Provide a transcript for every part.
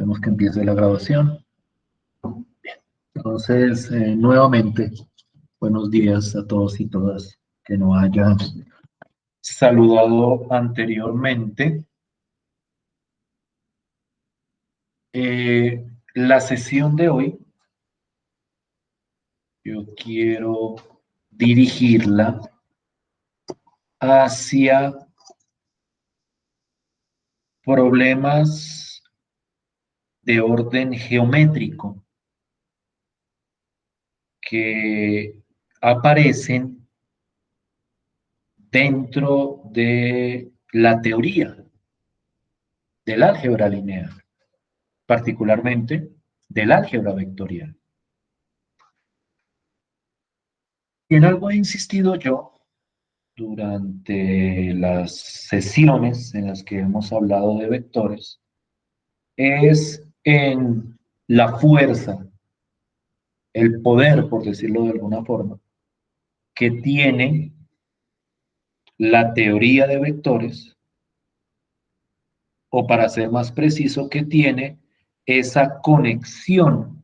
Esperemos que empiece la grabación. Entonces, nuevamente, buenos días a todos y todas que no hayan saludado anteriormente. La sesión de hoy, yo quiero dirigirla hacia problemas de orden geométrico que aparecen dentro de la teoría del álgebra lineal, particularmente del álgebra vectorial. Y en algo he insistido yo durante las sesiones en las que hemos hablado de vectores, es en la fuerza, el poder, por decirlo de alguna forma, que tiene la teoría de vectores, o para ser más preciso, que tiene esa conexión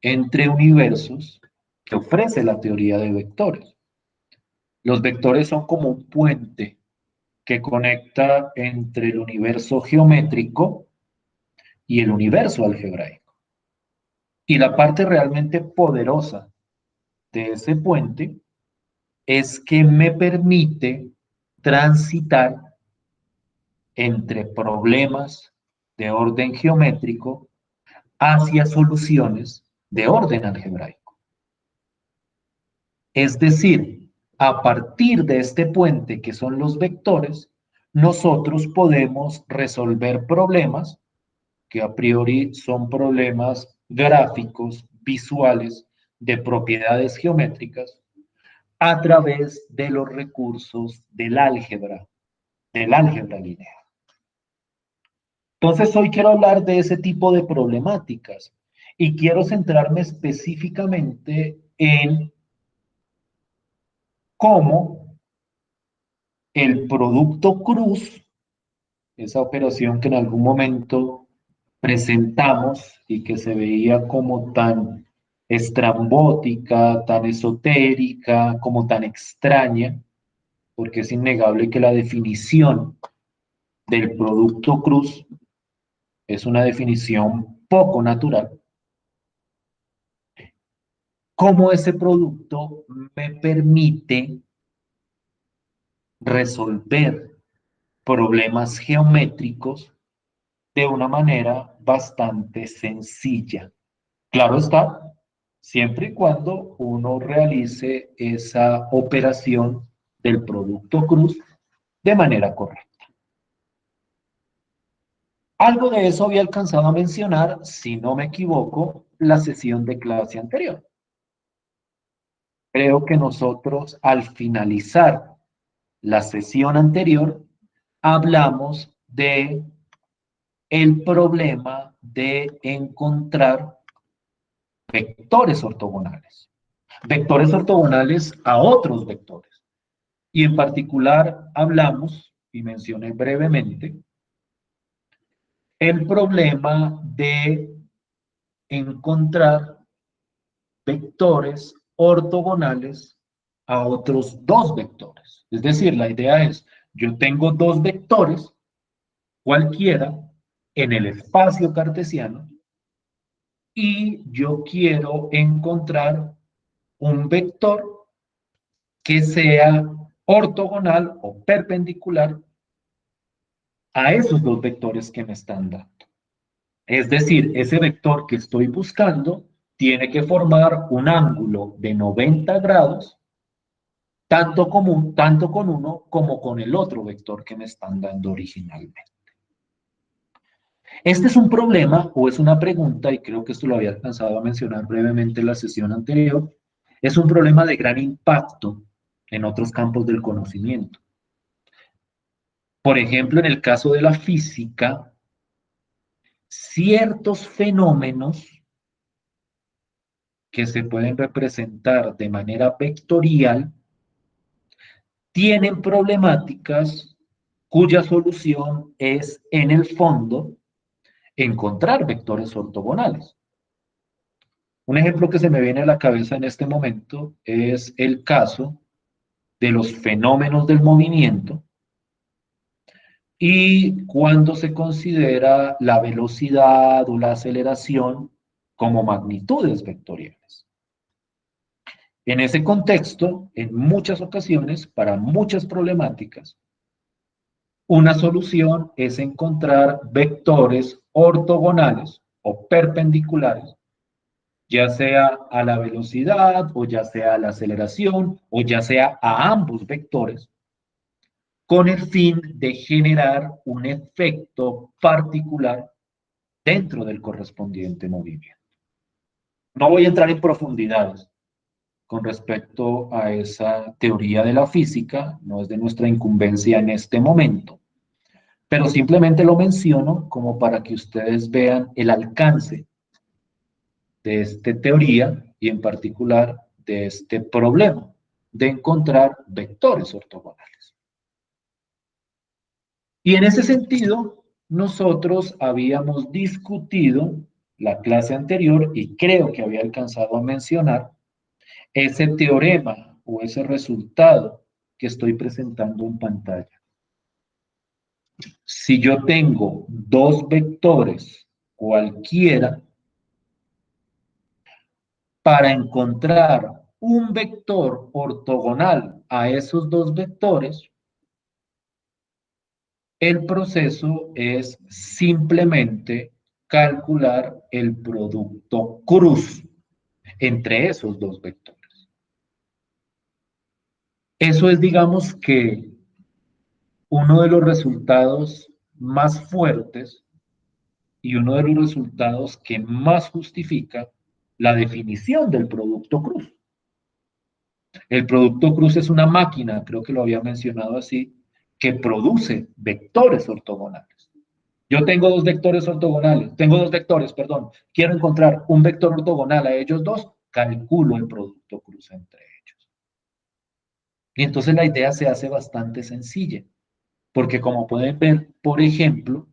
entre universos que ofrece la teoría de vectores. Los vectores son como un puente que conecta entre el universo geométrico y el universo algebraico. Y la parte realmente poderosa de ese puente es que me permite transitar entre problemas de orden geométrico hacia soluciones de orden algebraico. Es decir, a partir de este puente que son los vectores, nosotros podemos resolver problemas que a priori son problemas gráficos, visuales, de propiedades geométricas, a través de los recursos del álgebra lineal. Entonces, hoy quiero hablar de ese tipo de problemáticas y quiero centrarme específicamente en cómo el producto cruz, esa operación que en algún momento presentamos y que se veía como tan estrambótica, tan esotérica, como tan extraña, porque es innegable que la definición del producto cruz es una definición poco natural. Cómo ese producto me permite resolver problemas geométricos de una manera bastante sencilla. Claro está, siempre y cuando uno realice esa operación del producto cruz de manera correcta. Algo de eso había alcanzado a mencionar, si no me equivoco, la sesión de clase anterior. Creo que nosotros al finalizar la sesión anterior hablamos de el problema de encontrar vectores ortogonales. Vectores ortogonales a otros vectores. Y en particular hablamos, y mencioné brevemente, el problema de encontrar vectores ortogonales a otros dos vectores. Es decir, la idea es, yo tengo dos vectores, cualquiera, en el espacio cartesiano, y yo quiero encontrar un vector que sea ortogonal o perpendicular a esos dos vectores que me están dando. Es decir, ese vector que estoy buscando tiene que formar un ángulo de 90 grados, tanto con uno como con el otro vector que me están dando originalmente. Este es un problema o es una pregunta, y creo que esto lo había alcanzado a mencionar brevemente en la sesión anterior, es un problema de gran impacto en otros campos del conocimiento. Por ejemplo, en el caso de la física, ciertos fenómenos que se pueden representar de manera vectorial tienen problemáticas cuya solución es, en el fondo, encontrar vectores ortogonales. Un ejemplo que se me viene a la cabeza en este momento es el caso de los fenómenos del movimiento y cuando se considera la velocidad o la aceleración como magnitudes vectoriales. En ese contexto, en muchas ocasiones, para muchas problemáticas, una solución es encontrar vectores ortogonales o perpendiculares, ya sea a la velocidad o ya sea a la aceleración o ya sea a ambos vectores, con el fin de generar un efecto particular dentro del correspondiente movimiento. No voy a entrar en profundidades con respecto a esa teoría de la física, no es de nuestra incumbencia en este momento, pero simplemente lo menciono como para que ustedes vean el alcance de esta teoría y en particular de este problema de encontrar vectores ortogonales. Y en ese sentido, nosotros habíamos discutido la clase anterior y creo que había alcanzado a mencionar ese teorema o ese resultado que estoy presentando en pantalla. Si yo tengo dos vectores cualquiera, para encontrar un vector ortogonal a esos dos vectores, el proceso es simplemente calcular el producto cruz entre esos dos vectores. Eso es, digamos que, uno de los resultados más fuertes y uno de los resultados que más justifica la definición del producto cruz. El producto cruz es una máquina, creo que lo había mencionado así, que produce vectores ortogonales. Yo tengo dos vectores, perdón. Quiero encontrar un vector ortogonal a ellos dos, calculo el producto cruz entre ellos. Y entonces la idea se hace bastante sencilla, porque como pueden ver, por ejemplo,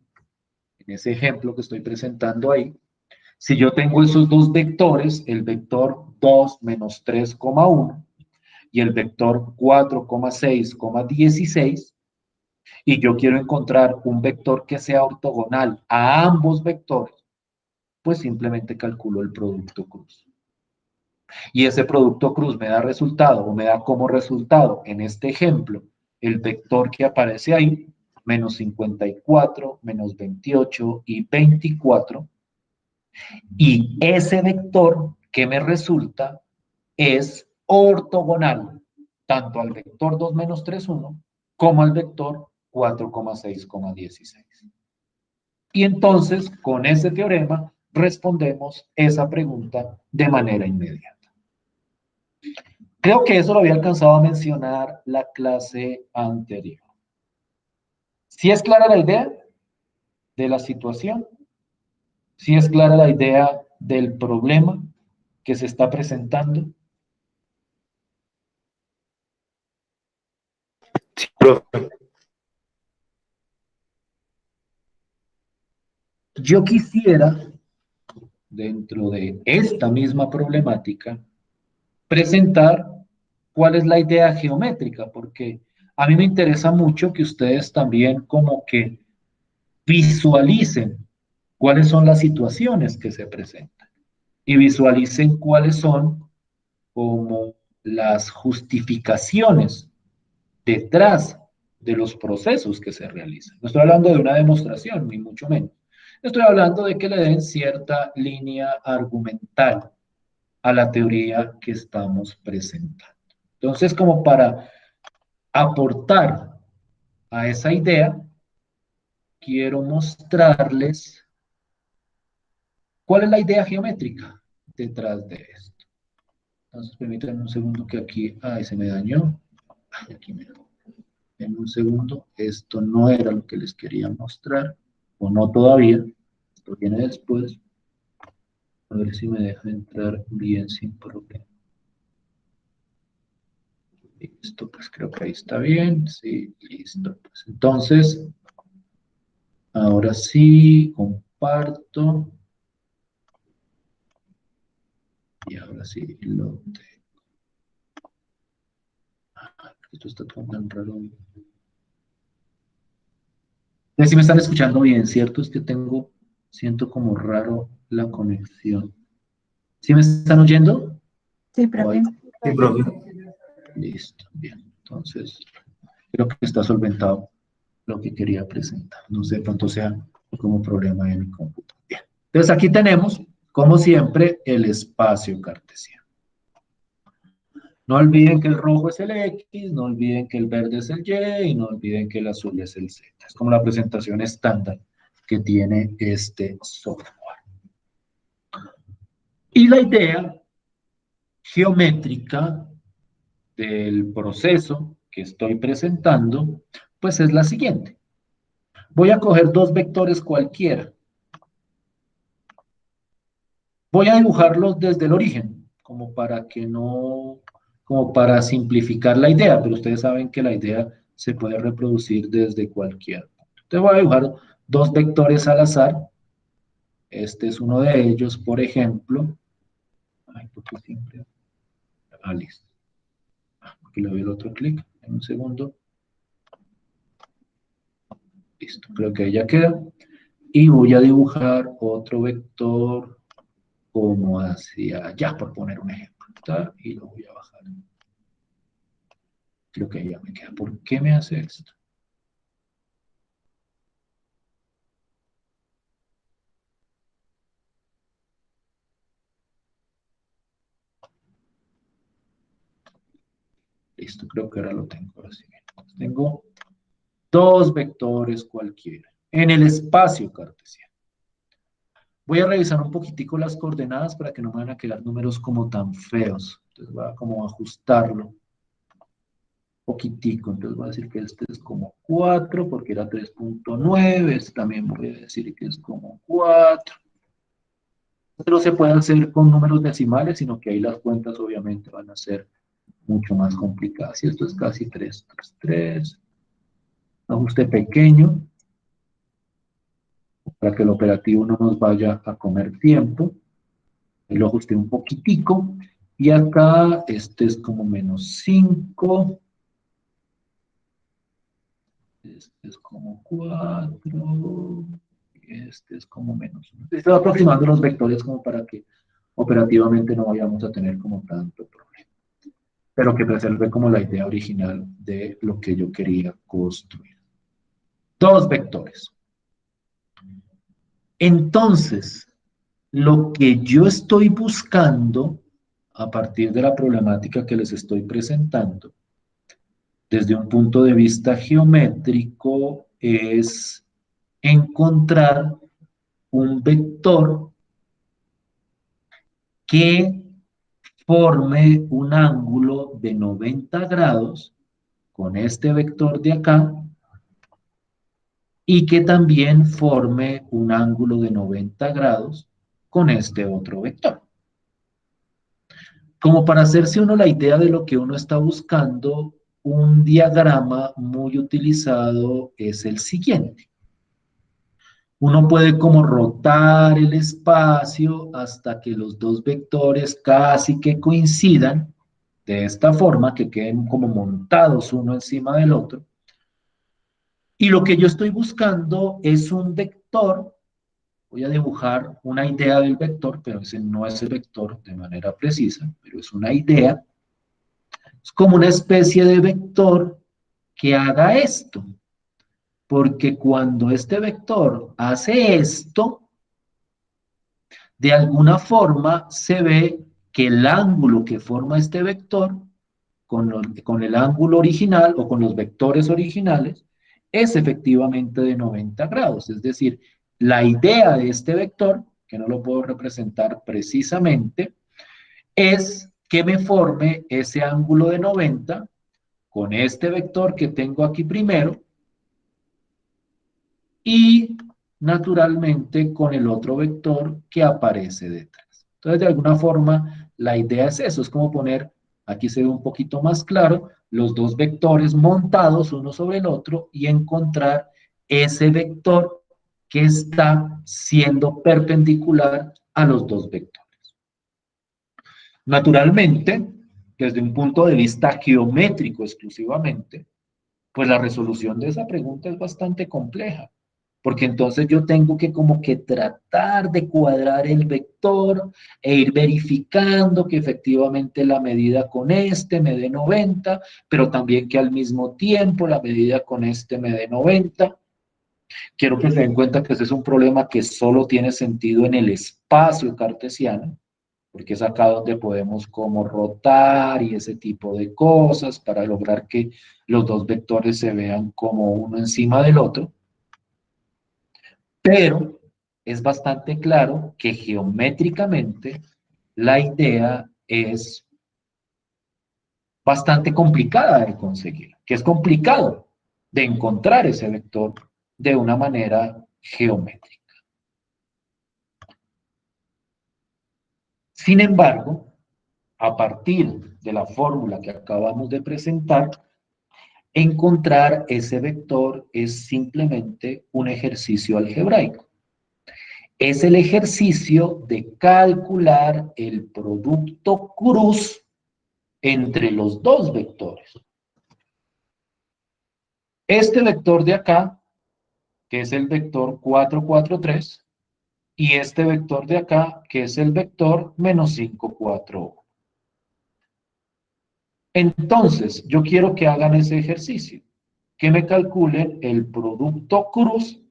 en ese ejemplo que estoy presentando ahí, si yo tengo esos dos vectores, el vector 2 menos 3,1 y el vector 4,6,16, y yo quiero encontrar un vector que sea ortogonal a ambos vectores, pues simplemente calculo el producto cruz. Y ese producto cruz me da resultado, o me da como resultado, en este ejemplo, el vector que aparece ahí, menos 54, menos 28 y 24, y ese vector que me resulta es ortogonal tanto al vector 2 menos 3, 1 como al vector 4,6,16. Y entonces, con ese teorema, respondemos esa pregunta de manera inmediata. Creo que eso lo había alcanzado a mencionar la clase anterior. ¿Sí es clara la idea de la situación? ¿Sí es clara la idea del problema que se está presentando? Sí, profe. Yo quisiera, dentro de esta misma problemática, presentar cuál es la idea geométrica, porque a mí me interesa mucho que ustedes también como que visualicen cuáles son las situaciones que se presentan y visualicen cuáles son como las justificaciones detrás de los procesos que se realizan. No estoy hablando de una demostración, ni mucho menos. Estoy hablando de que le den cierta línea argumental a la teoría que estamos presentando. Entonces, como para aportar a esa idea, quiero mostrarles cuál es la idea geométrica detrás de esto. Entonces, permítanme un segundo que aquí, se me dañó. Aquí me en un segundo, esto no era lo que les quería mostrar, o no todavía, esto viene después. A ver si me deja entrar bien sin problema. Listo, pues creo que ahí está bien. Sí, listo. Pues entonces, ahora sí, comparto. Y ahora sí lo tengo. Esto está todo tan raro. Si me están escuchando bien, ¿cierto? Es que siento como raro la conexión. ¿Sí me están oyendo? Sí, ¿O profe. hay? Sí, profe. Listo, bien. Entonces, creo que está solventado lo que quería presentar. No sé, de pronto sea como problema de mi computadora. Bien. Entonces, aquí tenemos, como siempre, el espacio cartesiano. No olviden que el rojo es el X, no olviden que el verde es el Y y no olviden que el azul es el Z. Es como la presentación estándar que tiene este software. Y la idea geométrica del proceso que estoy presentando, pues es la siguiente. Voy a coger dos vectores cualquiera. Voy a dibujarlos desde el origen, como para que no, como para simplificar la idea, pero ustedes saben que la idea se puede reproducir desde cualquier punto. Entonces voy a dibujar dos vectores al azar. Este es uno de ellos, por ejemplo. Ay, porque siempre. Ah, listo. Aquí le doy el otro clic. En un segundo. Listo, creo que ya queda. Y voy a dibujar otro vector como hacia allá, por poner un ejemplo. ¿Está? Y lo voy a bajar. Creo que ya me queda. ¿Por qué me hace esto? Listo, creo que ahora lo tengo. Ahora sí. Tengo dos vectores cualquiera en el espacio cartesiano. Voy a revisar un poquitico las coordenadas para que no me van a quedar números como tan feos. Entonces voy a como ajustarlo poquitico. Entonces voy a decir que este es como 4 porque era 3.9. Este también voy a decir que es como 4. No se puede hacer con números decimales, sino que ahí las cuentas obviamente van a ser mucho más complicadas. Y esto es casi 3, 3, 3. Ajuste pequeño para que el operativo no nos vaya a comer tiempo. Ahí lo ajusté un poquitico. Y acá este es como menos 5. Este es como 4. Este es como menos 1. Estoy aproximando los vectores como para que operativamente no vayamos a tener como tanto problema. Pero que preserve como la idea original de lo que yo quería construir. Dos vectores. Entonces, lo que yo estoy buscando a partir de la problemática que les estoy presentando, desde un punto de vista geométrico, es encontrar un vector que forme un ángulo de 90 grados con este vector de acá y que también forme un ángulo de 90 grados con este otro vector. Como para hacerse uno la idea de lo que uno está buscando, un diagrama muy utilizado es el siguiente. Uno puede como rotar el espacio hasta que los dos vectores casi que coincidan, de esta forma, que queden como montados uno encima del otro. Y lo que yo estoy buscando es un vector. Voy a dibujar una idea del vector, pero ese no es el vector de manera precisa, pero es una idea. Es como una especie de vector que haga esto. Porque cuando este vector hace esto, de alguna forma se ve que el ángulo que forma este vector con el ángulo original o con los vectores originales es efectivamente de 90 grados. Es decir, la idea de este vector, que no lo puedo representar precisamente, es que me forme ese ángulo de 90 con este vector que tengo aquí primero y naturalmente con el otro vector que aparece detrás. Entonces, de alguna forma, la idea es eso, es como poner, aquí se ve un poquito más claro, los dos vectores montados uno sobre el otro y encontrar ese vector que está siendo perpendicular a los dos vectores. Naturalmente, desde un punto de vista geométrico exclusivamente, pues la resolución de esa pregunta es bastante compleja, porque entonces yo tengo que como que tratar de cuadrar el vector e ir verificando que efectivamente la medida con este me dé 90, pero también que al mismo tiempo la medida con este me dé 90. Quiero que se den cuenta que ese es un problema que solo tiene sentido en el espacio cartesiano, porque es acá donde podemos como rotar y ese tipo de cosas para lograr que los dos vectores se vean como uno encima del otro, pero es bastante claro que geométricamente la idea es bastante complicada de conseguir, que es complicado de encontrar ese vector de una manera geométrica. Sin embargo, a partir de la fórmula que acabamos de presentar, encontrar ese vector es simplemente un ejercicio algebraico. Es el ejercicio de calcular el producto cruz entre los dos vectores. Este vector de acá, que es el vector 4, 4, 3, y este vector de acá, que es el vector menos 5, 4, 1. Entonces, yo quiero que hagan ese ejercicio, que me calculen el producto cruz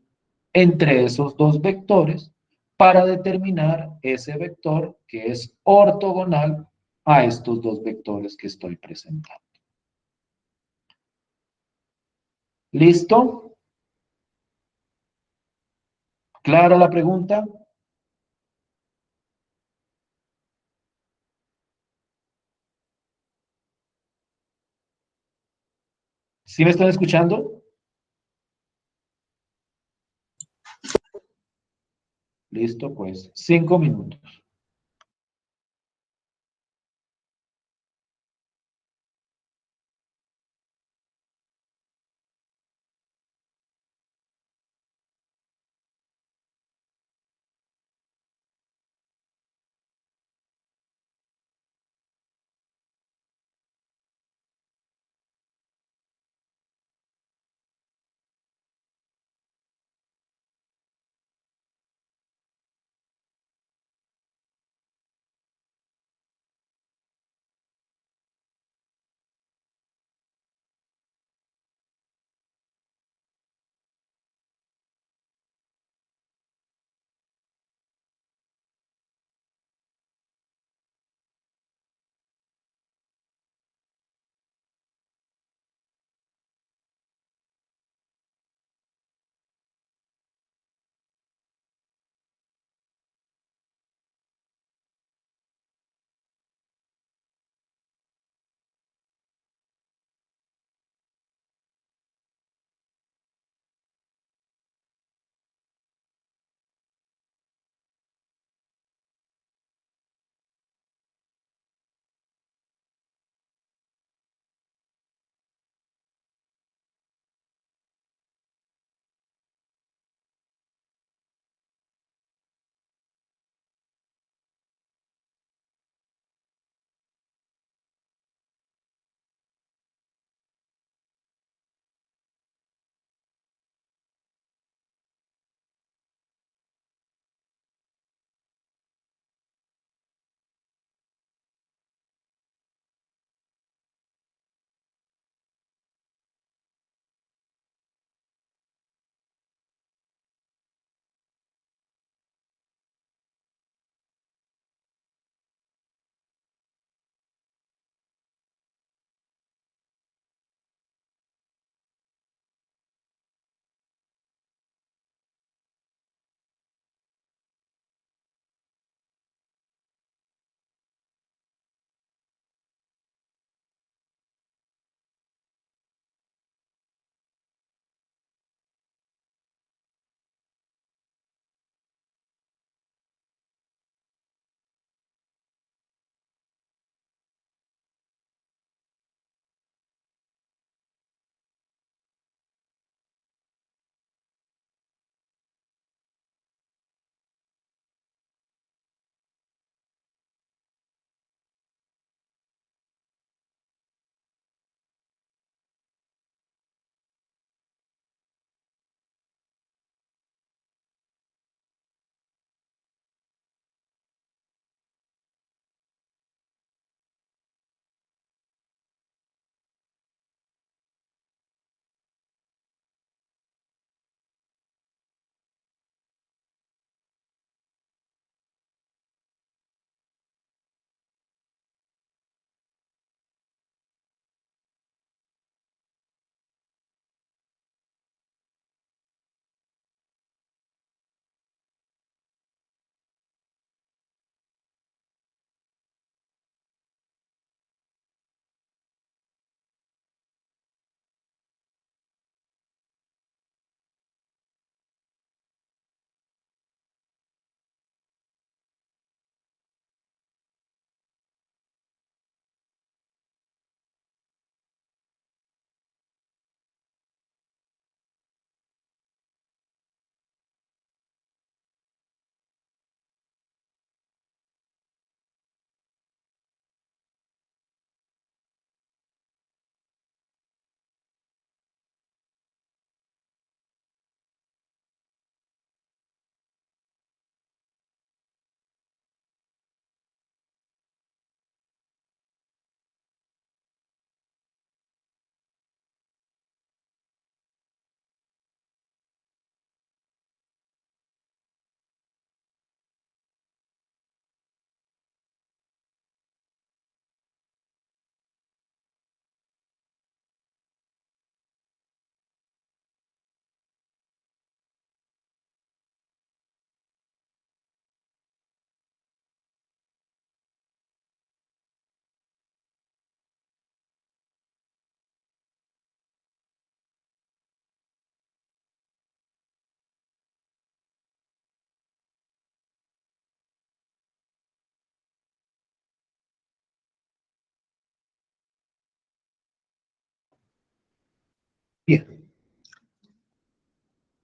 entre esos dos vectores para determinar ese vector que es ortogonal a estos dos vectores que estoy presentando. ¿Listo? ¿Clara la pregunta? ¿Sí me están escuchando? Listo, pues 5 minutos.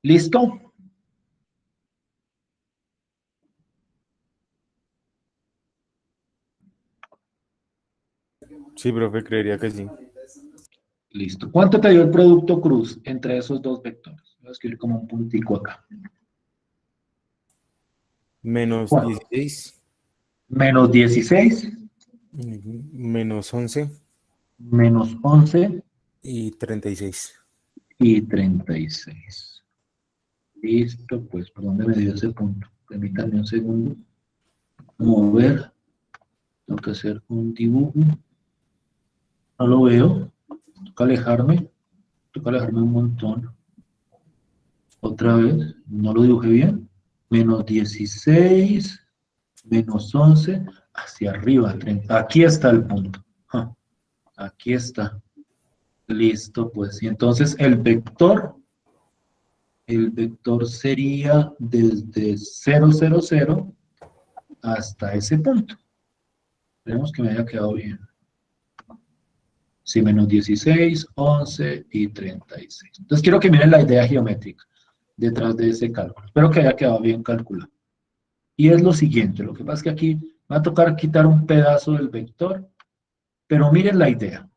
¿Listo? Sí, profe, creería que sí. Listo. ¿Cuánto te dio el producto cruz entre esos dos vectores? Voy a escribir como un puntico acá. Menos ¿Cuánto? 16, Menos 16, menos 11 menos 11 y 36. y 36. Listo, pues, ¿por dónde me dio ese punto? Permítanme un segundo. Mover. Tengo que hacer un dibujo. No lo veo. Toca alejarme. Toca alejarme un montón. Otra vez. No lo dibujé bien. Menos 16, menos 11, hacia arriba. 30. Aquí está el punto. Ah, aquí está. Listo, pues. Y entonces el vector sería desde 0, 0, 0 hasta ese punto. Esperemos que me haya quedado bien. Sí, menos 16, 11 y 36. Entonces quiero que miren la idea geométrica detrás de ese cálculo. Espero que haya quedado bien calculado. Y es lo siguiente, lo que pasa es que aquí me va a tocar quitar un pedazo del vector, pero miren la idea.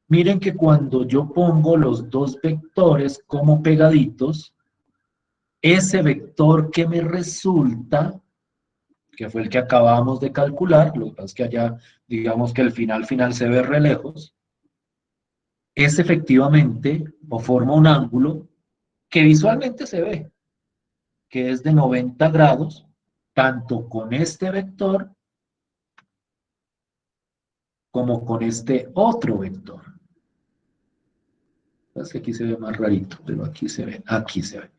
Miren que cuando yo pongo los dos vectores como pegaditos, ese vector que me resulta, que fue el que acabamos de calcular, lo que pasa es que allá, digamos que el final se ve re lejos, es efectivamente, o forma un ángulo que visualmente se ve, que es de 90 grados, tanto con este vector como con este otro vector. Es que aquí se ve más rarito, pero aquí se ve, aquí se ve.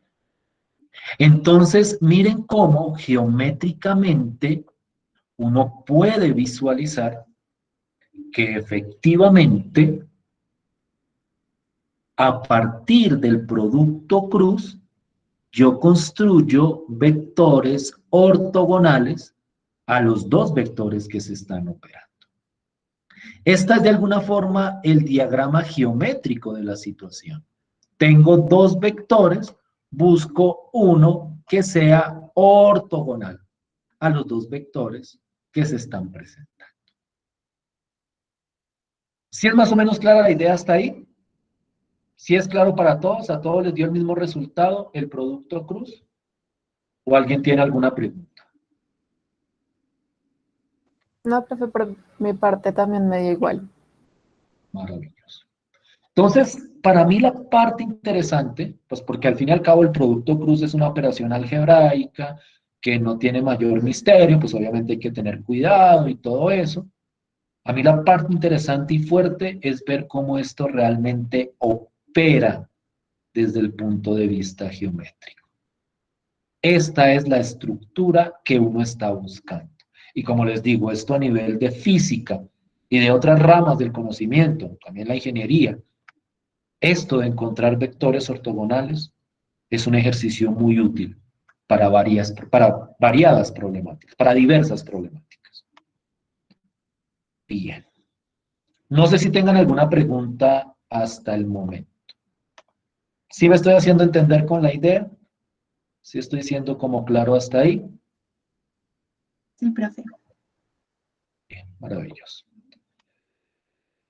Entonces, miren cómo geométricamente uno puede visualizar que efectivamente a partir del producto cruz yo construyo vectores ortogonales a los dos vectores que se están operando. Esta es de alguna forma el diagrama geométrico de la situación. Tengo dos vectores, busco uno que sea ortogonal a los dos vectores que se están presentando. ¿Sí es más o menos clara la idea hasta ahí? ¿Sí es claro para todos? ¿A todos les dio el mismo resultado el producto cruz? ¿O alguien tiene alguna pregunta? No, profe, por mi parte también me dio igual. Maravilloso. Entonces, para mí la parte interesante, pues porque al fin y al cabo el producto cruz es una operación algebraica que no tiene mayor misterio, pues obviamente hay que tener cuidado y todo eso. A mí la parte interesante y fuerte es ver cómo esto realmente opera desde el punto de vista geométrico. Esta es la estructura que uno está buscando. Y como les digo, esto a nivel de física y de otras ramas del conocimiento, también la ingeniería, esto de encontrar vectores ortogonales es un ejercicio muy útil para variadas problemáticas, para diversas problemáticas. Bien. No sé si tengan alguna pregunta hasta el momento. ¿Sí me estoy haciendo entender con la idea? ¿Sí estoy siendo como claro hasta ahí? Sí, profe. Bien, maravilloso.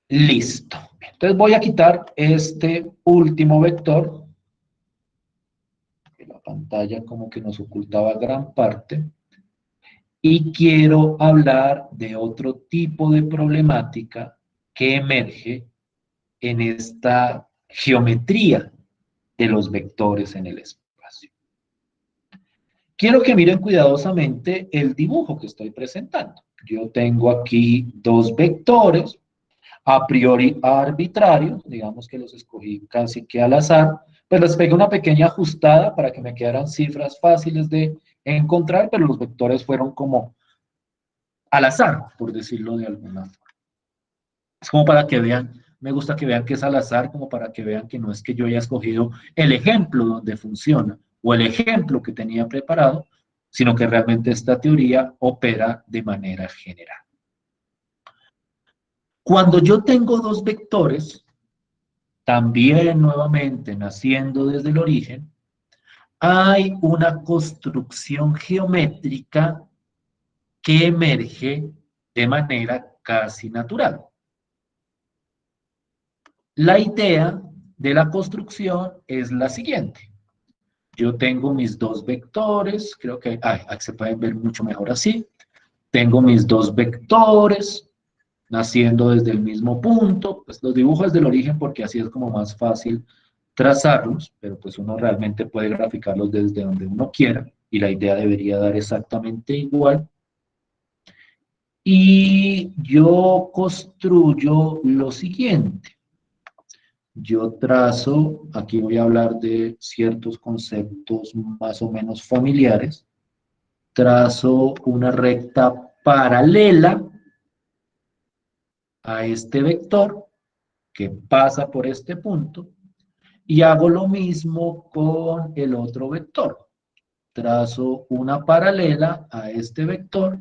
Listo. Entonces voy a quitar este último vector, que la pantalla como que nos ocultaba gran parte, y quiero hablar de otro tipo de problemática que emerge en esta geometría de los vectores en el espacio. Quiero que miren cuidadosamente el dibujo que estoy presentando. Yo tengo aquí dos vectores, a priori arbitrarios, digamos que los escogí casi que al azar, pues les pegué una pequeña ajustada para que me quedaran cifras fáciles de encontrar, pero los vectores fueron como al azar, por decirlo de alguna forma. Es como para que vean, me gusta que vean que es al azar, como para que vean que no es que yo haya escogido el ejemplo donde funciona o el ejemplo que tenía preparado, sino que realmente esta teoría opera de manera general. Cuando yo tengo dos vectores, también nuevamente naciendo desde el origen, hay una construcción geométrica que emerge de manera casi natural. La idea de la construcción es la siguiente. Yo tengo mis dos vectores, creo que se pueden ver mucho mejor así. Tengo mis dos vectores naciendo desde el mismo punto. Pues los dibujo desde el origen porque así es como más fácil trazarlos, pero pues uno realmente puede graficarlos desde donde uno quiera y la idea debería dar exactamente igual. Y yo construyo lo siguiente. Yo trazo, aquí voy a hablar de ciertos conceptos más o menos familiares. Trazo una recta paralela a este vector que pasa por este punto y hago lo mismo con el otro vector. Trazo una paralela a este vector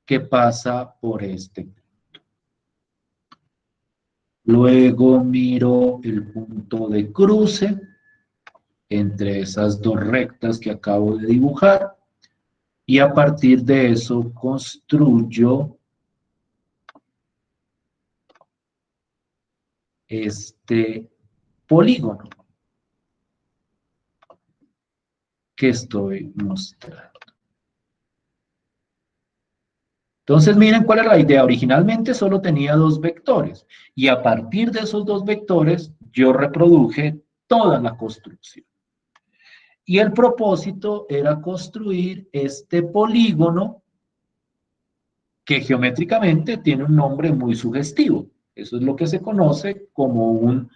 que pasa por este punto. Luego miro el punto de cruce entre esas dos rectas que acabo de dibujar y a partir de eso construyo este polígono que estoy mostrando. Entonces miren cuál es la idea. Originalmente solo tenía dos vectores y a partir de esos dos vectores yo reproduje toda la construcción. Y el propósito era construir este polígono que geométricamente tiene un nombre muy sugestivo. Eso es lo que se conoce como un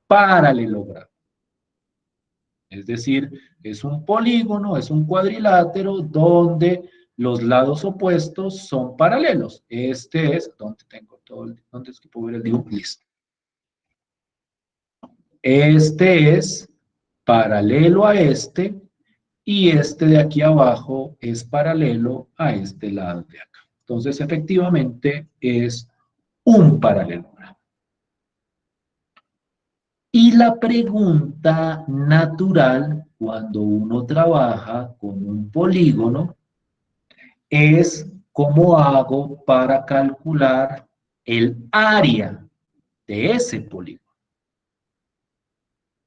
paralelogramo. Es decir, es un polígono, es un cuadrilátero donde los lados opuestos son paralelos. Este es, ¿dónde tengo todo? ¿Dónde es que puedo ver el dibujo? Listo. Este es paralelo a este y este de aquí abajo es paralelo a este lado de acá. Entonces, efectivamente, es un paralelogramo. Y la pregunta natural cuando uno trabaja con un polígono es cómo hago para calcular el área de ese polígono.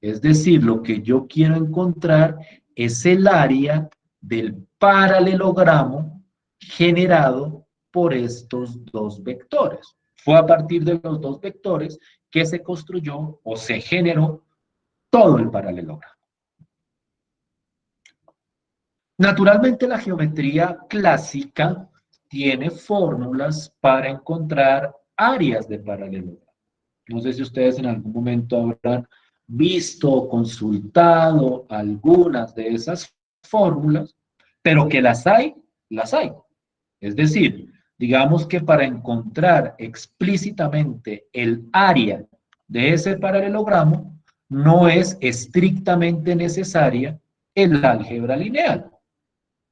Es decir, lo que yo quiero encontrar es el área del paralelogramo generado por estos dos vectores. Fue a partir de los dos vectores que se construyó o se generó todo el paralelogramo. Naturalmente, la geometría clásica tiene fórmulas para encontrar áreas de paralelogramo. No sé si ustedes en algún momento habrán visto o consultado algunas de esas fórmulas, pero que las hay, las hay. Es decir, digamos que para encontrar explícitamente el área de ese paralelogramo, no es estrictamente necesaria el álgebra lineal.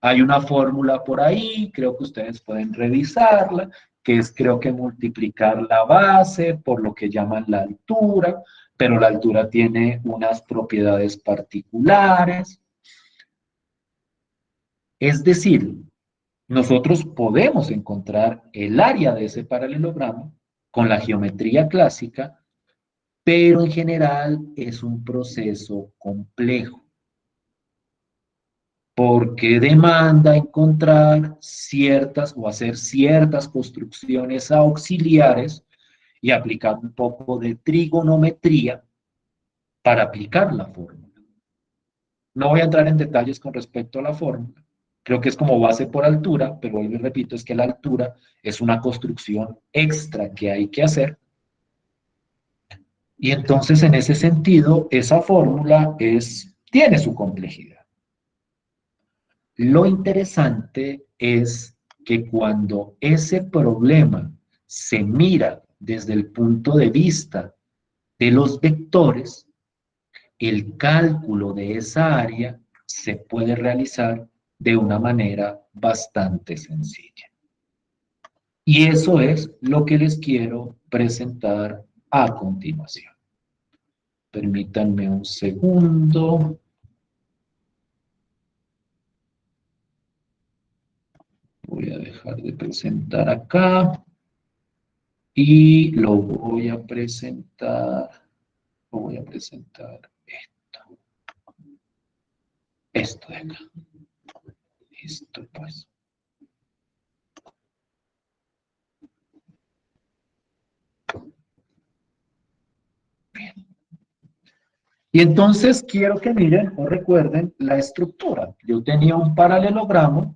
Hay una fórmula por ahí, creo que ustedes pueden revisarla, que es creo que multiplicar la base por lo que llaman la altura, pero la altura tiene unas propiedades particulares. Es decir, nosotros podemos encontrar el área de ese paralelogramo con la geometría clásica, pero en general es un proceso complejo, porque demanda encontrar ciertas o hacer ciertas construcciones auxiliares y aplicar un poco de trigonometría para aplicar la fórmula. No voy a entrar en detalles con respecto a la fórmula. Creo que es como base por altura, pero vuelvo y repito, es que la altura es una construcción extra que hay que hacer. Y entonces, en ese sentido, esa fórmula tiene su complejidad. Lo interesante es que cuando ese problema se mira desde el punto de vista de los vectores, el cálculo de esa área se puede realizar de una manera bastante sencilla. Y eso es lo que les quiero presentar a continuación. Permítanme un segundo. dejar de presentar acá y lo voy a presentar, esto de acá. Listo, pues. Y entonces quiero que miren o recuerden la estructura. Yo tenía un paralelogramo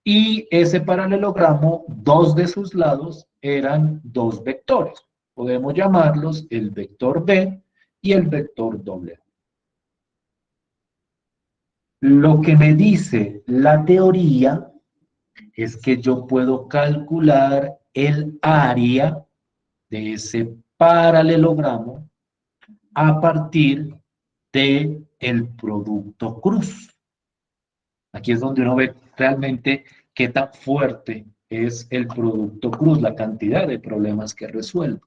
y ese paralelogramo, dos de sus lados eran dos vectores. Podemos llamarlos el vector B y el vector W. Lo que me dice la teoría es que yo puedo calcular el área de ese paralelogramo a partir de el producto cruz. Aquí es donde uno ve realmente qué tan fuerte es el producto cruz, la cantidad de problemas que resuelve.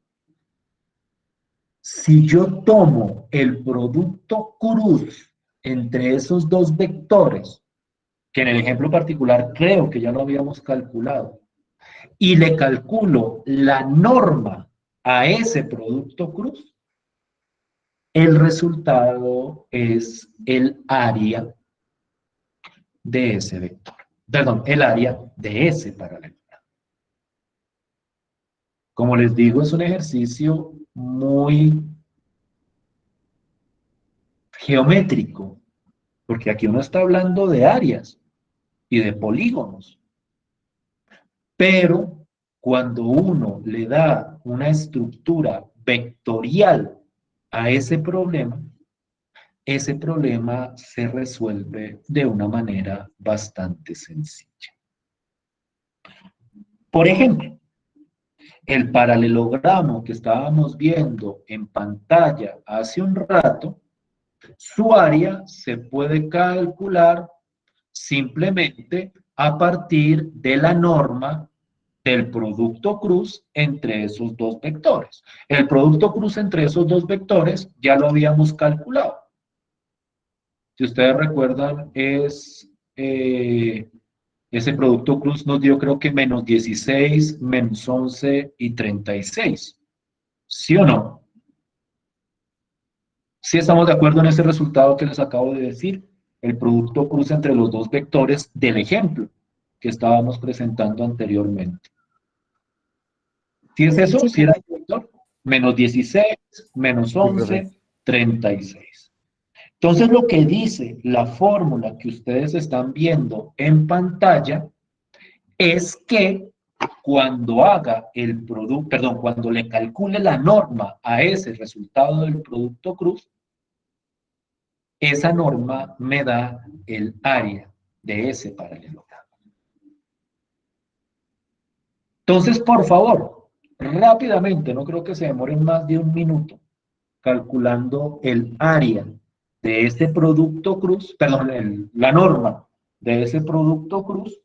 Si yo tomo el producto cruz entre esos dos vectores, que en el ejemplo particular creo que ya lo habíamos calculado, y le calculo la norma a ese producto cruz, el resultado es el área de ese vector. Perdón, el área de ese paralelo. Como les digo, es un ejercicio muy geométrico, porque aquí uno está hablando de áreas y de polígonos. Pero cuando uno le da una estructura vectorial a ese problema se resuelve de una manera bastante sencilla. Por ejemplo, el paralelogramo que estábamos viendo en pantalla hace un rato, su área se puede calcular simplemente a partir de la norma del producto cruz entre esos dos vectores. El producto cruz entre esos dos vectores ya lo habíamos calculado. Si ustedes recuerdan, ese producto cruz nos dio creo que menos 16, menos 11 y 36. ¿Sí o no? ¿Sí estamos de acuerdo en ese resultado que les acabo de decir? El producto cruz entre los dos vectores del ejemplo que estábamos presentando anteriormente. ¿Sí es eso? Sí, ¿Sí era profe. el vector? Menos 16, menos Sí, profe. 11, 36. Entonces, lo que dice la fórmula que ustedes están viendo en pantalla es que cuando haga el producto, perdón, cuando le calcule la norma a ese resultado del producto cruz, esa norma me da el área de ese paralelogramo. Entonces, por favor, rápidamente, no creo que se demoren más de un minuto, calculando el área de ese producto cruz, perdón, la norma de ese producto cruz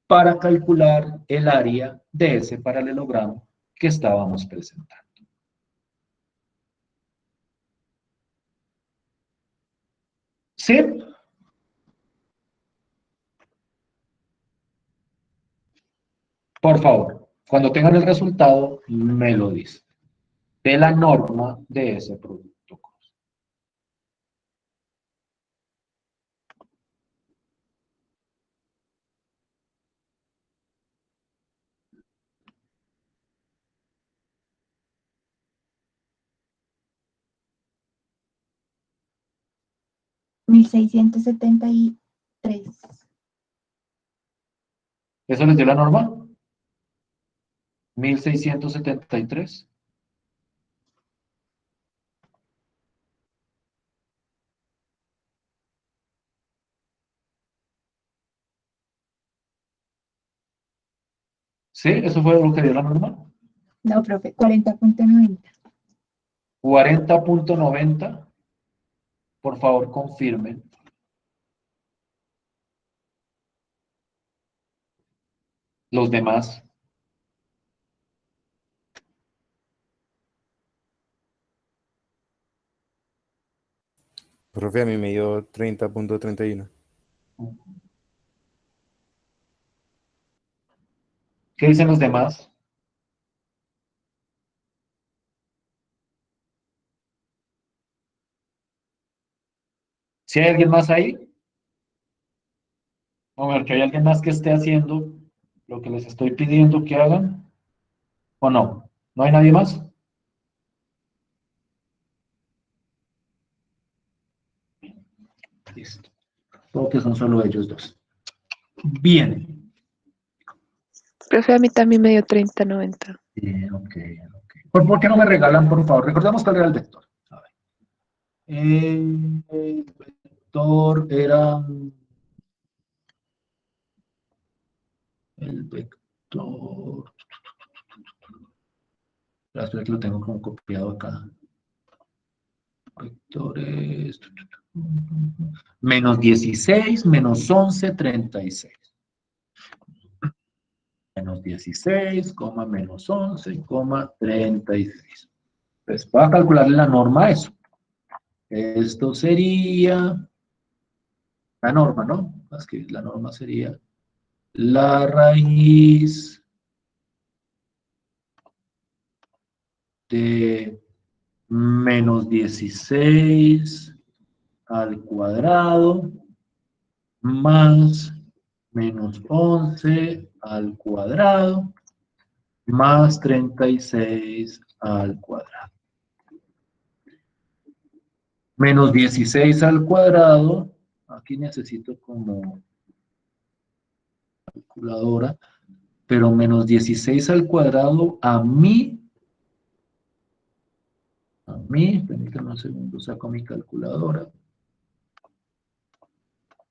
para calcular el área de ese paralelogramo que estábamos presentando. ¿Sí? Por favor, cuando tengan el resultado, me lo dicen. De la norma de ese producto cruz. Mil seiscientos setenta y tres. ¿Eso les dio la norma? 1673. ¿Sí? ¿Eso fue lo que dio la norma? No, profe, 40.90. 40.90. Por favor, confirmen. Los demás. Profe, a mí me dio 30.31. ¿Qué dicen los demás? ¿Si hay alguien más ahí? O ver, que hay alguien más que esté haciendo lo que les estoy pidiendo que hagan, ¿o no? ¿No hay nadie más? Listo. Creo que son solo ellos dos. Bien. Profe, a mí también me dio 30-90. Bien, ok, ok. ¿Por qué no me regalan, por favor? Recordemos cuál era el vector. A ver. El vector era... El vector... Espera que lo tengo como copiado acá. Vectores... Menos 16, menos 11, 36. Menos 16, menos 11, 36. Pues voy a calcularle la norma a eso. Esto sería la norma, ¿no? Es que la norma sería la raíz de menos 16 al cuadrado más menos 11 al cuadrado más 36 al cuadrado. Menos 16 al cuadrado, aquí necesito como calculadora, pero menos 16 al cuadrado permítanme un segundo, saco mi calculadora.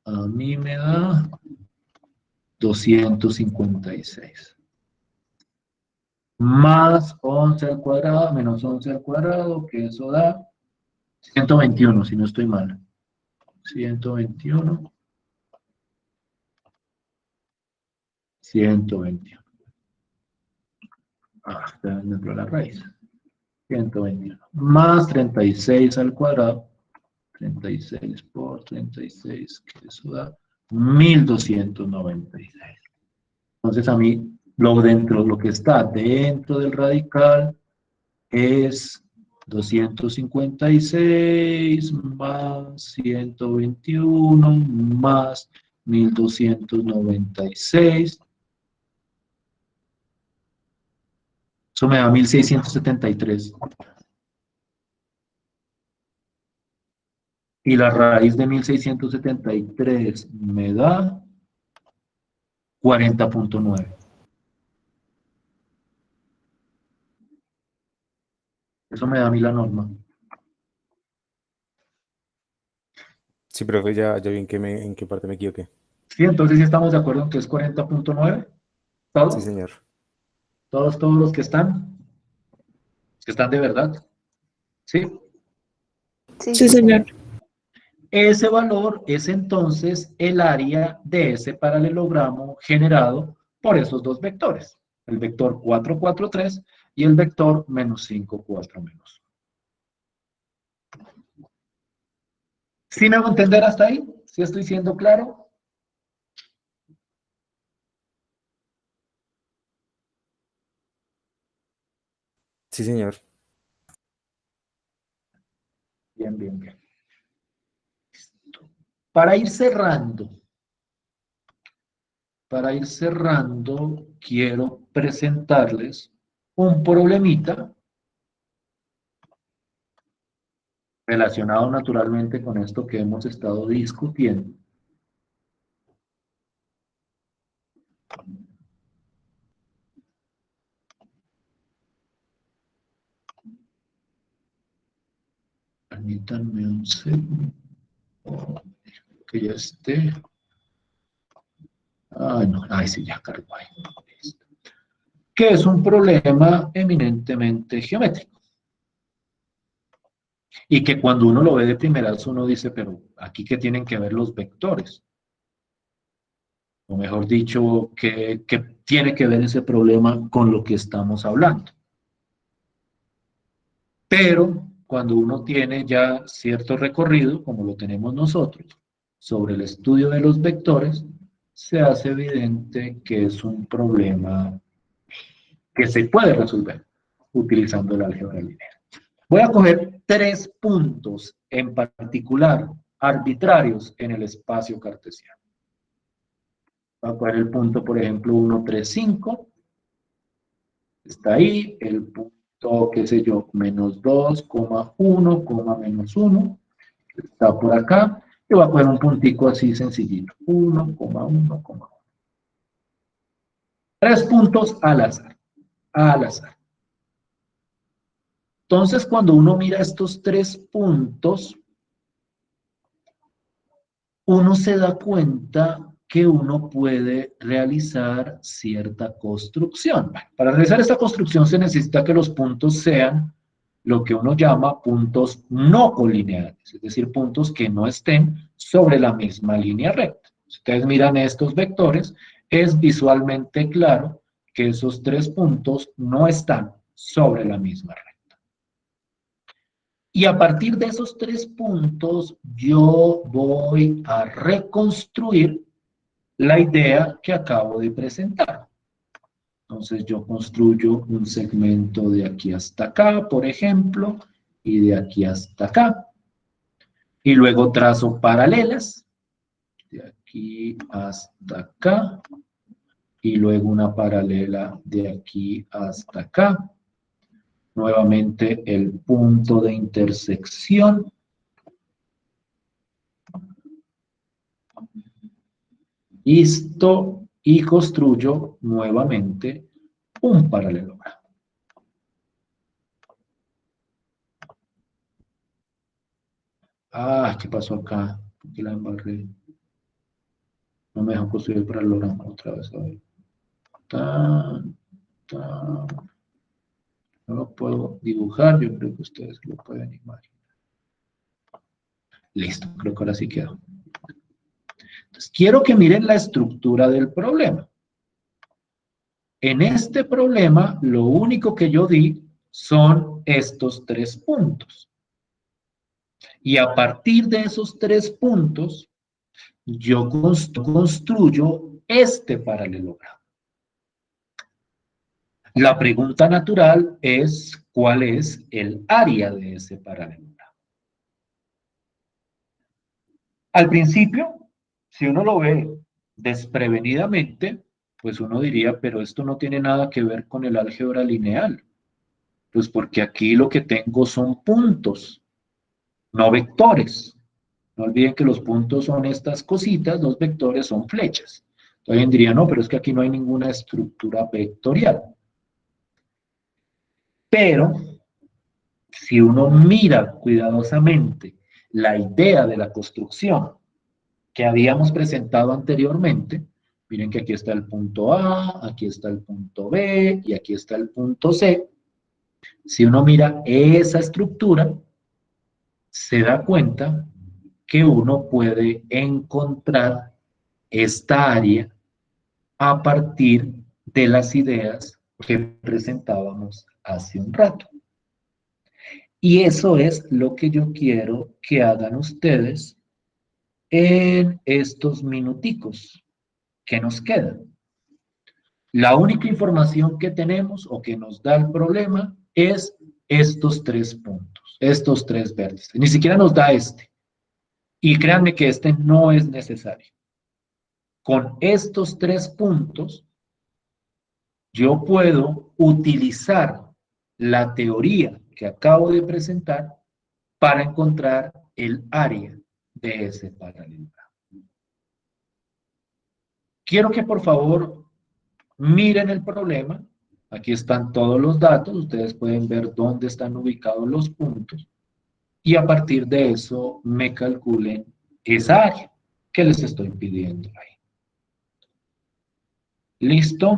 A mí me da 256. Más 11 al cuadrado, menos 11 al cuadrado, que eso da 121, si no estoy mal. 121. 121. Está dentro de la raíz. 121. Más 36 al cuadrado. 36 por 36, que eso da 1296. Entonces a mí lo que está dentro del radical es 256 más 121 más 1296. Eso me da 1673. Y la raíz de 1673 me da 40.9. Eso me da a mí la norma. Sí, profe, ya vi en qué parte me equivoqué. Sí, entonces sí estamos de acuerdo en que es 40.9. Sí, ¿Todos? señor. ¿Todos los que están? ¿Que están de verdad? ¿Sí? Sí, señor. Ese valor es entonces el área de ese paralelogramo generado por esos dos vectores. El vector 4, 4, 3 y el vector menos 5, 4, menos. ¿Sí me hago entender hasta ahí? ¿Sí estoy siendo claro? Sí, señor. Bien, bien, bien. Para ir cerrando, quiero presentarles un problemita relacionado naturalmente con esto que hemos estado discutiendo. Permítanme un segundo. Que ya esté. Ay, no, ay, sí, ya cargó ahí. Listo. Que es un problema eminentemente geométrico. Y que cuando uno lo ve de primeras, uno dice, pero aquí qué tienen que ver los vectores. O mejor dicho, ¿qué tiene que ver ese problema con lo que estamos hablando? Pero cuando uno tiene ya cierto recorrido, como lo tenemos nosotros, sobre el estudio de los vectores, se hace evidente que es un problema que se puede resolver utilizando el álgebra lineal. Voy a coger 3 puntos en particular arbitrarios en el espacio cartesiano. Voy a coger el punto, por ejemplo, 1, 3, 5. Está ahí. El punto, qué sé yo, menos 2, 1, menos 1. Está por acá. Y voy a coger un puntico así sencillito. 1, 1. 3 puntos al azar. Al azar. Entonces, cuando uno mira estos 3 puntos, uno se da cuenta que uno puede realizar cierta construcción. Bueno, para realizar esta construcción se necesita que los puntos sean lo que uno llama puntos no colineales, es decir, puntos que no estén sobre la misma línea recta. Si ustedes miran estos vectores, es visualmente claro que esos 3 puntos no están sobre la misma recta. Y a partir de esos 3 puntos, yo voy a reconstruir la idea que acabo de presentar. Entonces yo construyo un segmento de aquí hasta acá, por ejemplo, y de aquí hasta acá. Y luego trazo paralelas, de aquí hasta acá, y luego una paralela de aquí hasta acá. Nuevamente el punto de intersección. Listo, y construyo nuevamente un paralelogramo. Ah, ¿qué pasó acá? ¿Por qué la embarré? No me dejó construir el paralelogramo otra vez. A ver. Tan, tan. No lo puedo dibujar, yo creo que ustedes lo pueden imaginar. Listo, creo que ahora sí quedó. Entonces, quiero que miren la estructura del problema. En este problema, lo único que yo di son estos 3 puntos. Y a partir de esos 3 puntos, yo construyo este paralelogramo. La pregunta natural es, ¿cuál es el área de ese paralelogramo? Al principio, si uno lo ve desprevenidamente, pues uno diría, pero esto no tiene nada que ver con el álgebra lineal. Pues porque aquí lo que tengo son puntos, no vectores. No olviden que los puntos son estas cositas, los vectores son flechas. Alguien diría, no, pero es que aquí no hay ninguna estructura vectorial. Pero, si uno mira cuidadosamente la idea de la construcción que habíamos presentado anteriormente, miren que aquí está el punto A, aquí está el punto B y aquí está el punto C. Si uno mira esa estructura, se da cuenta que uno puede encontrar esta área a partir de las ideas que presentábamos hace un rato. Y eso es lo que yo quiero que hagan ustedes en estos minuticos que nos quedan. La única información que tenemos o que nos da el problema es estos 3 puntos, estos 3 vértices. Ni siquiera nos da este. Y créanme que este no es necesario. Con estos 3 puntos, yo puedo utilizar la teoría que acabo de presentar para encontrar el área de ese paralelogramo. Quiero que por favor miren el problema. Aquí están todos los datos. Ustedes pueden ver dónde están ubicados los puntos. Y a partir de eso me calculen esa área que les estoy pidiendo ahí. ¿Listo?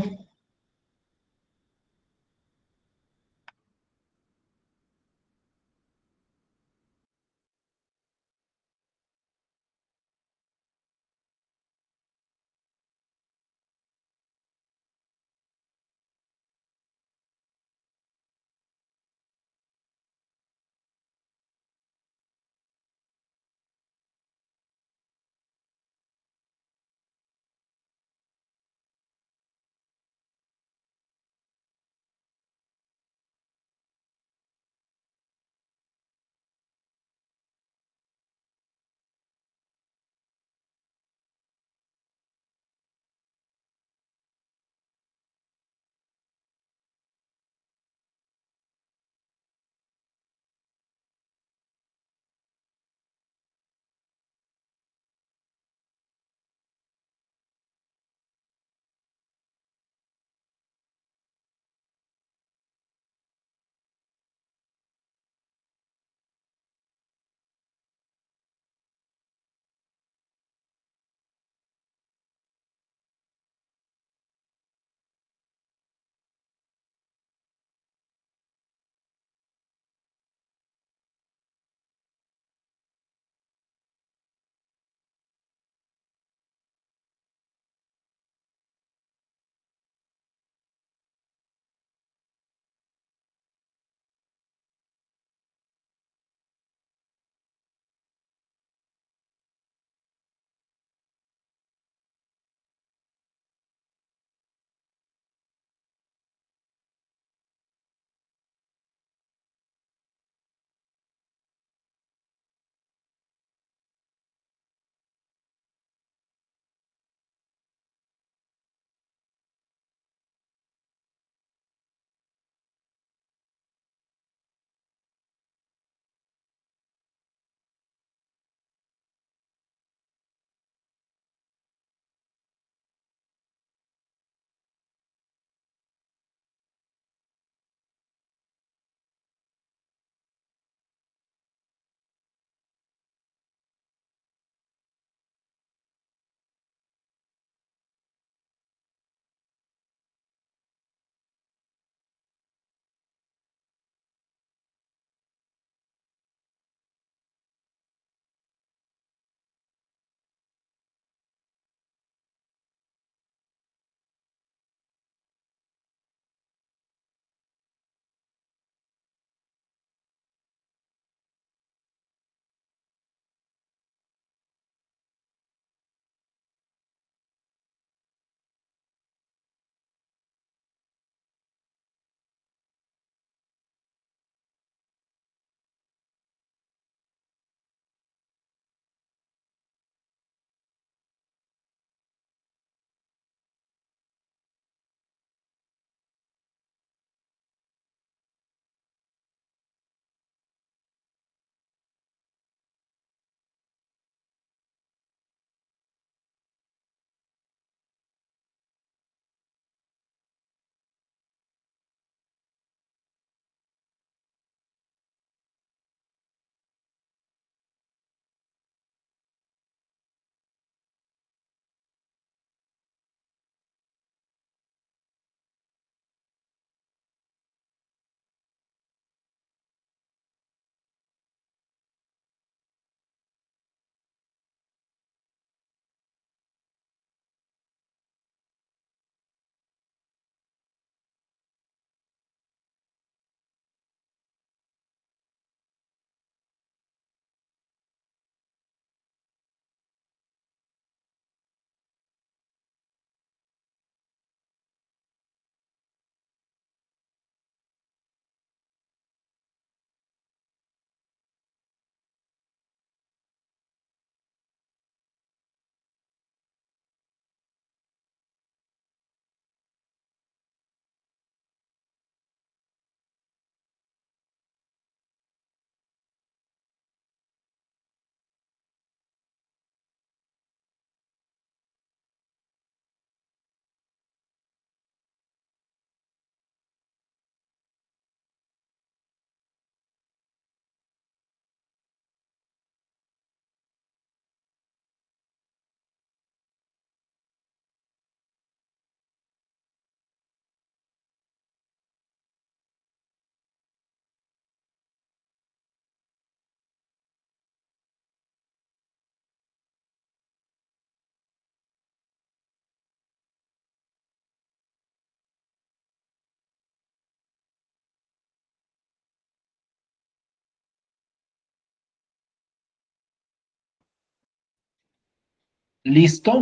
¿Listo?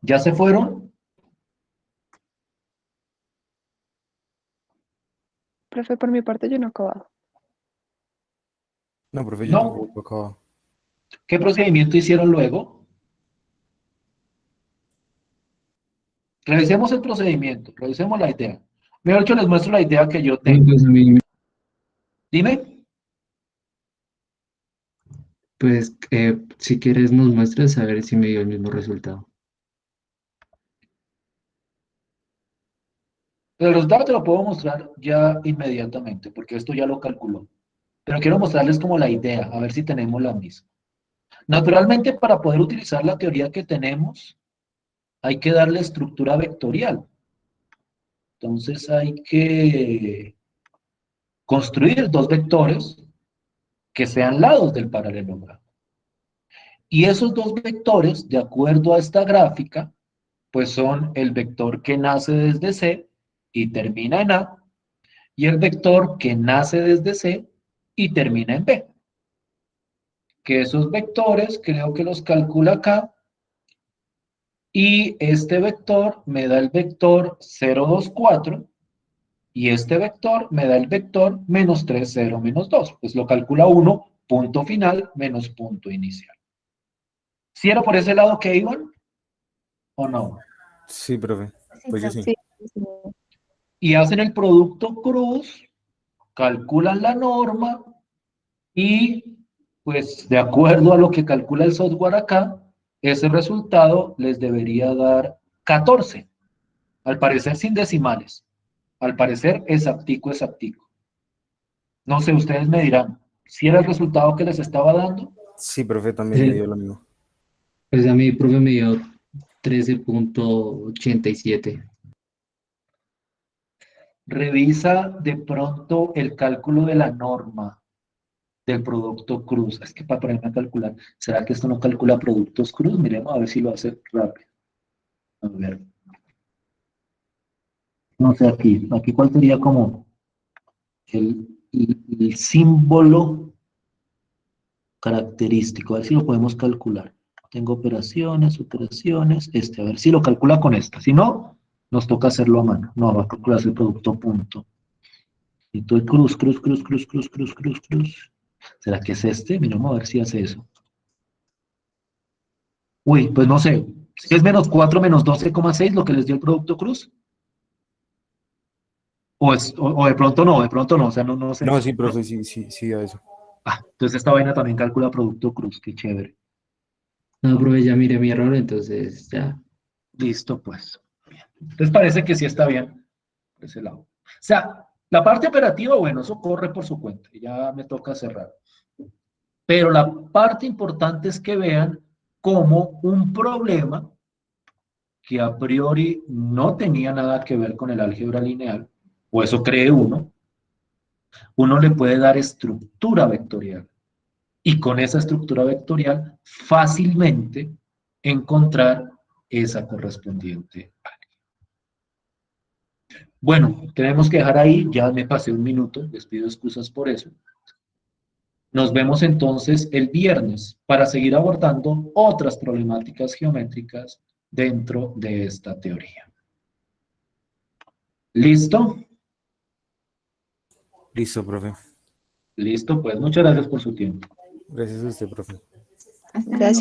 ¿Ya se fueron? Profe, por mi parte yo no he acabado. No, profe, yo No. tampoco acabo. ¿Qué procedimiento hicieron luego? Revisemos el procedimiento, revisemos la idea. Mejor dicho, les muestro la idea que yo tengo. Pues a mí, Dime. pues si quieres nos muestras a ver si me dio el mismo resultado. El resultado te lo puedo mostrar ya inmediatamente, porque esto ya lo calculó. Pero quiero mostrarles como la idea, a ver si tenemos la misma. Naturalmente, para poder utilizar la teoría que tenemos, hay que darle estructura vectorial. Entonces hay que construir dos vectores que sean lados del paralelogramo. Y esos dos vectores, de acuerdo a esta gráfica, pues son el vector que nace desde C y termina en A, y el vector que nace desde C y termina en B. Que esos vectores, creo que los calcula acá, y este vector me da el vector 0, 2, 4, y este vector me da el vector menos 3, 0, menos 2. Pues lo calcula 1, punto final, menos punto inicial. ¿Sí era por ese lado que iban o no? Sí, profe. Sí, Pues yo profe. sí. Sí. Y hacen el producto cruz, calculan la norma, y pues de acuerdo a lo que calcula el software acá, ese resultado les debería dar 14. Al parecer sin decimales. Al parecer exactico, exactico. No sé, ustedes me dirán, ¿si era el resultado que les estaba dando? Sí, profe, también me dio lo mismo. Pues a mí, profe, me dio 13.87. Revisa de pronto el cálculo de la norma del producto cruz. Es que para ponerme a calcular, ¿será que esto no calcula productos cruz? Miremos a ver si lo hace rápido. A ver. No sé, aquí cuál sería como el símbolo característico. A ver si lo podemos calcular. Tengo operaciones, a ver si lo calcula con esta. Si no, nos toca hacerlo a mano. No, va a calcular el producto punto. Y estoy cruz, cruz, cruz, cruz, cruz, cruz, cruz, cruz. ¿Será que es este? Miramos a ver si hace eso. Uy, pues no sé. Si es menos 4 menos 12,6 lo que les dio el producto cruz. O de pronto no, o sea, no sé. No, sí, profe, sí, sí, sí, a eso. Ah, entonces esta vaina también calcula producto cruz, qué chévere. No, profe, ya miré mi error, entonces ya. Listo, pues. Bien. Entonces parece que sí está bien por ese lado. O sea, la parte operativa, bueno, eso corre por su cuenta, ya me toca cerrar. Pero la parte importante es que vean cómo un problema que a priori no tenía nada que ver con el álgebra lineal, o eso cree uno le puede dar estructura vectorial. Y con esa estructura vectorial fácilmente encontrar esa correspondiente. Bueno, tenemos que dejar ahí, ya me pasé un minuto, les pido excusas por eso. Nos vemos entonces el viernes para seguir abordando otras problemáticas geométricas dentro de esta teoría. ¿Listo? Listo, profe. Listo, pues muchas gracias por su tiempo. Gracias a usted, profe. Hasta Gracias. luego.